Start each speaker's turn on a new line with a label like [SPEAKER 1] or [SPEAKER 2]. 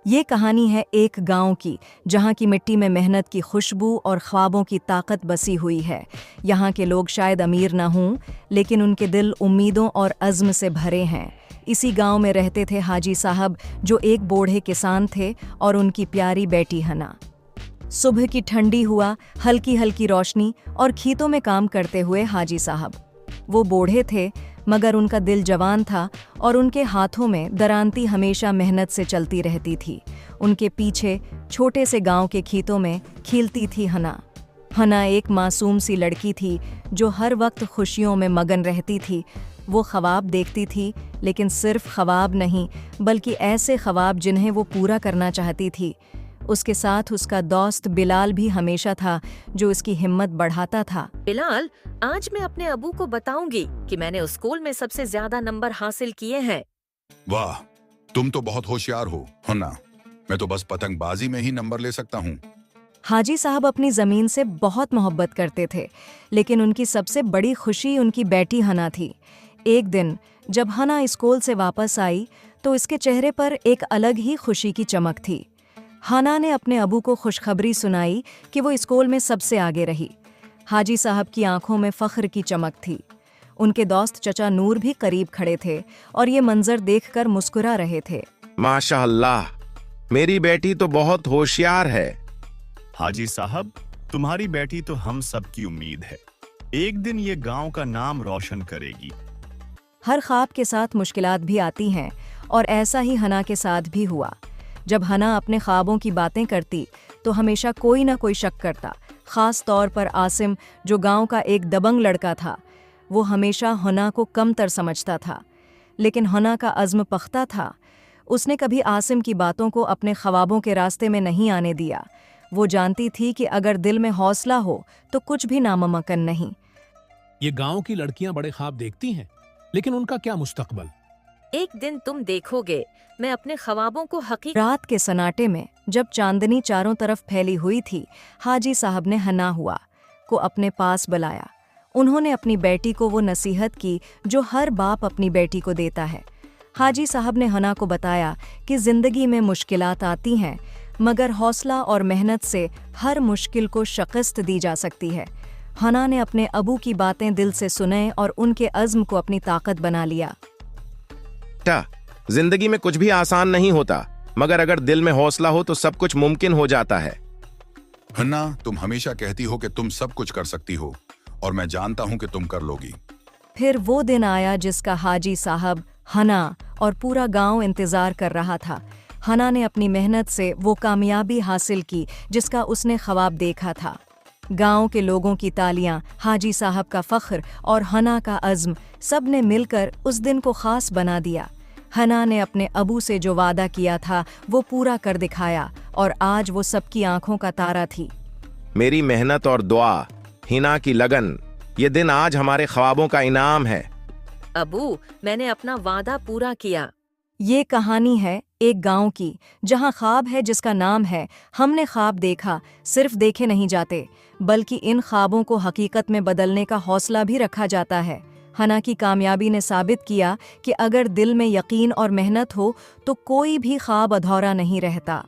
[SPEAKER 1] ये कहानी है एक गांव की, जहां की मिट्टी में मेहनत की खुशबू और ख्वाबों की ताकत बसी हुई है। यहाँ के लोग शायद अमीर ना हों, लेकिन उनके दिल उम्मीदों और अज़्म से भरे हैं। इसी गांव में रहते थे हाजी साहब, जो एक बूढ़े किसान थे, और उनकी प्यारी बेटी हना। सुबह की ठंडी हुआ, हल्की हल्की रोशनी और खेतों में काम करते हुए हाजी साहब। वो बूढ़े थे, मगर उनका दिल जवान था और उनके हाथों में दरांती हमेशा मेहनत से चलती रहती थी। उनके पीछे छोटे से गांव के खेतों में खिलती थी हना। हना एक मासूम सी लड़की थी जो हर वक्त खुशियों में मगन रहती थी। वो ख्वाब देखती थी, लेकिन सिर्फ ख्वाब नहीं, बल्कि ऐसे ख्वाब जिन्हें वो पूरा करना चाहती थी। उसके साथ उसका दोस्त बिलाल भी हमेशा था, जो उसकी हिम्मत बढ़ाता था।
[SPEAKER 2] बिलाल, आज मैं अपने अबू को बताऊंगी कि मैंने उस स्कूल में सबसे ज्यादा नंबर हासिल किए हैं।
[SPEAKER 3] वाह, तुम तो बहुत होशियार हो ना। मैं तो बस पतंगबाजी में ही नंबर ले सकता हूँ।
[SPEAKER 1] हाजी साहब अपनी ज़मीन से बहुत मोहब्बत करते थे, लेकिन उनकी सबसे बड़ी खुशी उनकी बेटी हना थी। एक दिन जब हना स्कूल से वापस आई, तो इसके चेहरे पर एक अलग ही खुशी की चमक थी। हना ने अपने अबू को खुशखबरी सुनाई कि वो स्कूल में सबसे आगे रही। हाजी साहब की आंखों में फख्र की चमक थी। उनके दोस्त चचा नूर भी करीब खड़े थे और ये मंजर देखकर मुस्कुरा रहे थे।
[SPEAKER 4] माशाअल्लाह, मेरी बेटी तो बहुत होशियार है।
[SPEAKER 5] हाजी साहब, तुम्हारी बेटी तो हम सब की उम्मीद है। एक दिन ये गांव का नाम रोशन करेगी।
[SPEAKER 1] हर ख्वाब के साथ मुश्किलात भी आती हैं, और ऐसा ही हना के साथ भी हुआ। जब हना अपने ख्वाबों की बातें करती, तो हमेशा कोई ना कोई शक करता। ख़ास तौर पर आसिम, जो गांव का एक दबंग लड़का था, वो हमेशा हना को कमतर समझता था। लेकिन हना का अज़्म पख्ता था। उसने कभी आसिम की बातों को अपने ख्वाबों के रास्ते में नहीं आने दिया। वो जानती थी कि अगर दिल में हौसला हो तो कुछ भी नामुमकिन नहीं।
[SPEAKER 6] ये गांव की लड़कियां बड़े ख्वाब देखती हैं, लेकिन उनका क्या मुस्तकबल?
[SPEAKER 2] एक दिन तुम देखोगे, मैं अपने ख्वाबों को हकीकत।
[SPEAKER 1] रात के सन्नाटे में जब चांदनी चारों तरफ फैली हुई थी, हाजी साहब ने हना हुआ को अपने पास बुलाया। उन्होंने अपनी बेटी को वो नसीहत की जो हर बाप अपनी बेटी को देता है। हाजी साहब ने हना को बताया कि जिंदगी में मुश्किलात आती हैं, मगर हौसला और मेहनत से हर मुश्किल को शिकस्त दी जा सकती है। हना ने अपने अबू की बातें दिल से सुने और उनके अज़्म को अपनी ताकत बना लिया।
[SPEAKER 4] जिंदगी में कुछ भी आसान नहीं होता, मगर अगर दिल में हौसला हो तो सब कुछ मुमकिन हो जाता है।
[SPEAKER 3] हन्ना, तुम हमेशा कहती हो कि तुम सब कुछ कर सकती हो, और मैं जानता हूं कि तुम कर लोगी।
[SPEAKER 1] फिर वो दिन आया जिसका हाजी साहब, हना और पूरा गांव इंतजार कर रहा था। हना ने अपनी मेहनत से वो कामयाबी हासिल की जिसका उसने ख्वाब देखा था। गांव के लोगों की तालियां, हाजी साहब का फख्र और हना का अज़्म, सब ने मिलकर उस दिन को खास बना दिया। हना ने अपने अबू से जो वादा किया था वो पूरा कर दिखाया, और आज वो सबकी आंखों का तारा थी।
[SPEAKER 4] मेरी मेहनत और दुआ, हिना की लगन, ये दिन आज हमारे ख्वाबों का इनाम है।
[SPEAKER 2] अबू, मैंने अपना वादा पूरा किया।
[SPEAKER 1] ये कहानी है एक गांव की, जहां ख्वाब है जिसका नाम है हमने ख्वाब देखा। सिर्फ देखे नहीं जाते, बल्कि इन ख्वाबों को हकीकत में बदलने का हौसला भी रखा जाता है। हना की कामयाबी ने साबित किया कि अगर दिल में यकीन और मेहनत हो तो कोई भी ख्वाब अधूरा नहीं रहता।